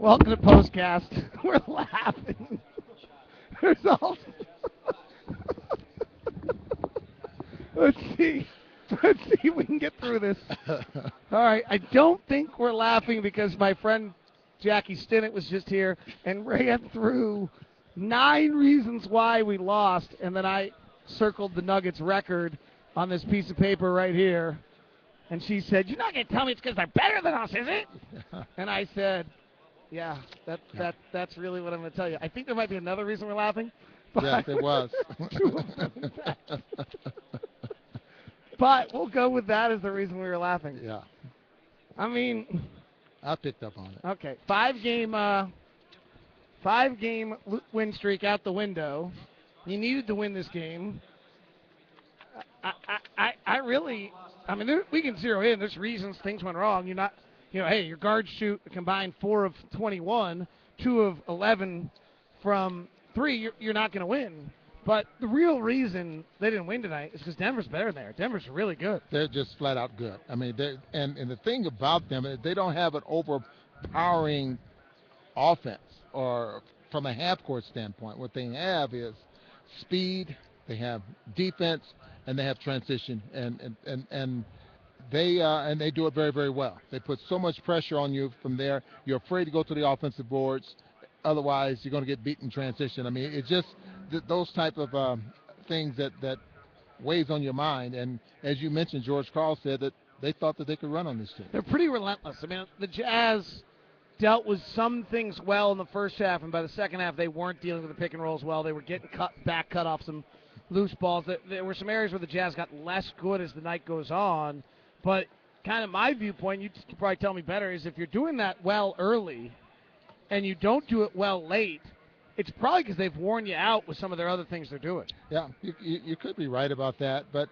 Welcome to POSTCAST. We're laughing. There's all. Let's see. Let's see if we can get through this. All right. I don't think we're laughing because my friend Jackie Stinnett was just here and ran through 9 reasons why we lost, and then I circled the Nuggets record on this piece of paper right here. And she said, "You're not going to tell me it's because they're better than us, is it?" And I said, "Yeah, that's really what I'm going to tell you." I think there might be another reason we're laughing. Yes, it was. But we'll go with that as the reason we were laughing. Yeah. I mean, I picked up on it. okay, five-game win streak out the window. You needed to win this game. I really, I mean, we can zero in. There's reasons things went wrong. You're not, hey, your guards shoot a combined 4 of 21, 2 of 11 from 3. You're not going to win. But the real reason they didn't win tonight is because Denver's better there. Denver's really good. They're just flat out good. I mean, and the thing about them is they don't have an overpowering offense or from a half-court standpoint. What they have is speed, they have defense, and they have transition, and they do it very, very well. They put so much pressure on you from there. You're afraid to go to the offensive boards. Otherwise, you're going to get beat in transition. I mean, it's just those type of things that weighs on your mind. And as you mentioned, George Karl said that they thought that they could run on this team. They're pretty relentless. I mean, the Jazz dealt with some things well in the first half, and by the second half, they weren't dealing with the pick and rolls well. They were getting cut off some loose balls. There were some areas where the Jazz got less good as the night goes on. But kind of my viewpoint, you could probably tell me better, is if you're doing that well early and you don't do it well late, it's probably because they've worn you out with some of their other things they're doing. Yeah, you could be right about that, but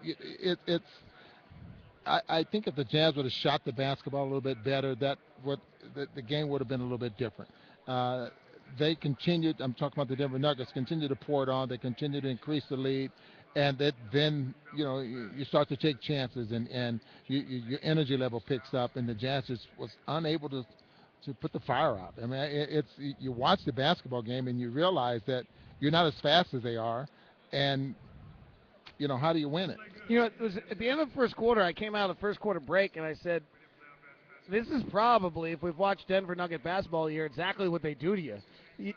I think if the Jazz would have shot the basketball a little bit better, the game would have been a little bit different. They continued, I'm talking about the Denver Nuggets, continued to pour it on. They continued to increase the lead, and then you start to take chances, and your energy level picks up, and the Jazz just was unable to put the fire out. I mean, you watch the basketball game and you realize that you're not as fast as they are, and how do you win it? It was at the end of the first quarter. I came out of the first quarter break and I said, "This is probably, if we've watched Denver Nugget basketball all year, exactly what they do to you.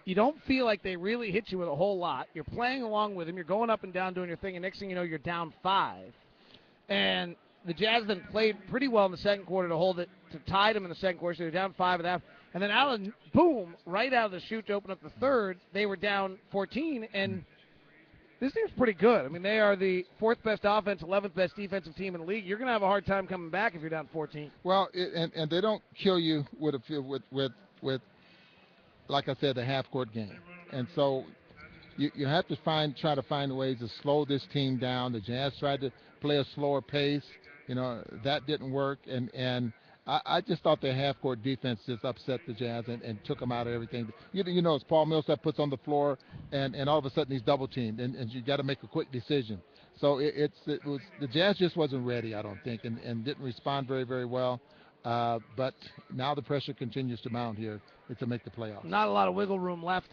You don't feel like they really hit you with a whole lot. You're playing along with them. You're going up and down doing your thing, and next thing you know, you're down 5. And the Jazz then played pretty well in the second quarter to hold it, to tie them in the second quarter, so they're down 5 at half. And then boom, right out of the chute to open up the third, they were down 14, and this team's pretty good. I mean, they are the 4th best offense, 11th best defensive team in the league. You're going to have a hard time coming back if you're down 14. Well, and they don't kill you with like I said, the half-court game. And so you have to try to find ways to slow this team down. The Jazz tried to play a slower pace. That didn't work. And I just thought their half-court defense just upset the Jazz and took them out of everything. It's Paul Millsap puts on the floor, and all of a sudden he's double-teamed, and you got to make a quick decision. So it was the Jazz just wasn't ready, I don't think, and didn't respond very, very well. But now the pressure continues to mount here to make the playoffs. Not a lot of wiggle room left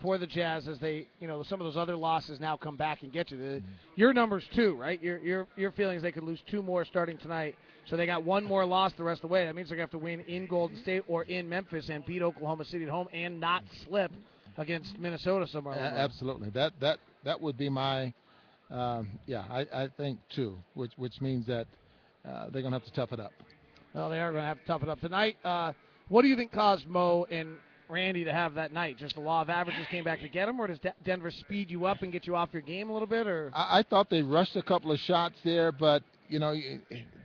for the Jazz as they, some of those other losses now come back and get you. Your number's 2, right? Your feeling is they could lose 2 more starting tonight. So they got 1 more loss the rest of the way. That means they're going to have to win in Golden State or in Memphis and beat Oklahoma City at home and not slip against Minnesota somewhere. Absolutely. That would be my, I think 2, which means that they're going to have to tough it up. Well, they are going to have to tough it up tonight. What do you think caused Mo and Randy to have that night? Just the law of averages came back to get them, or does Denver speed you up and get you off your game a little bit? Or I thought they rushed a couple of shots there, but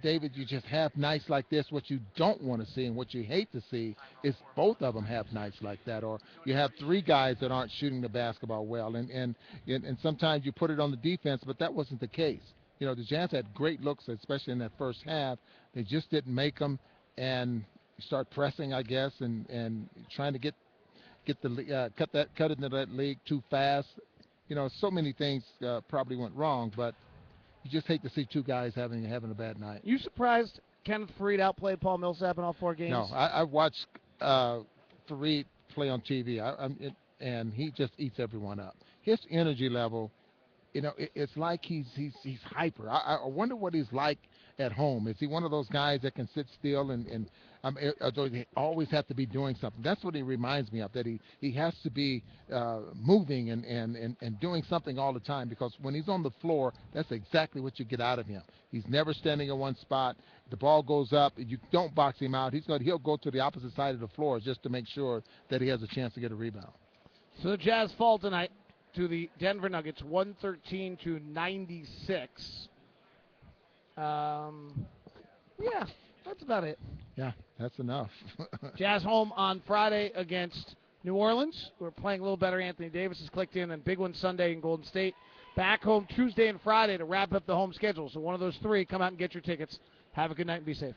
David, you just have nights like this. What you don't want to see and what you hate to see is both of them have nights like that, or you have 3 guys that aren't shooting the basketball well, and sometimes you put it on the defense, but that wasn't the case. The Jazz had great looks, especially in that first half. They just didn't make them, and you start pressing, I guess, and trying to get the cut into that league too fast. So many things probably went wrong, but you just hate to see 2 guys having a bad night. You surprised Kenneth Faried outplayed Paul Millsap in all 4 games? No, I watched Christopher Reed play on TV, and he just eats everyone up. His energy level, it's like he's hyper. I wonder what he's like at home. Is he one of those guys that can sit still or does he always have to be doing something? That's what he reminds me of. That he has to be moving and doing something all the time, because when he's on the floor, that's exactly what you get out of him. He's never standing in one spot. The ball goes up. You don't box him out. He'll go to the opposite side of the floor just to make sure that he has a chance to get a rebound. So the Jazz fall tonight to the Denver Nuggets, 113-96. Yeah, that's about it. Yeah, that's enough. Jazz home on Friday against New Orleans. We're playing a little better. Anthony Davis has clicked in, and big one Sunday in Golden State. Back home Tuesday and Friday to wrap up the home schedule. So one of those three, come out and get your tickets. Have a good night and be safe.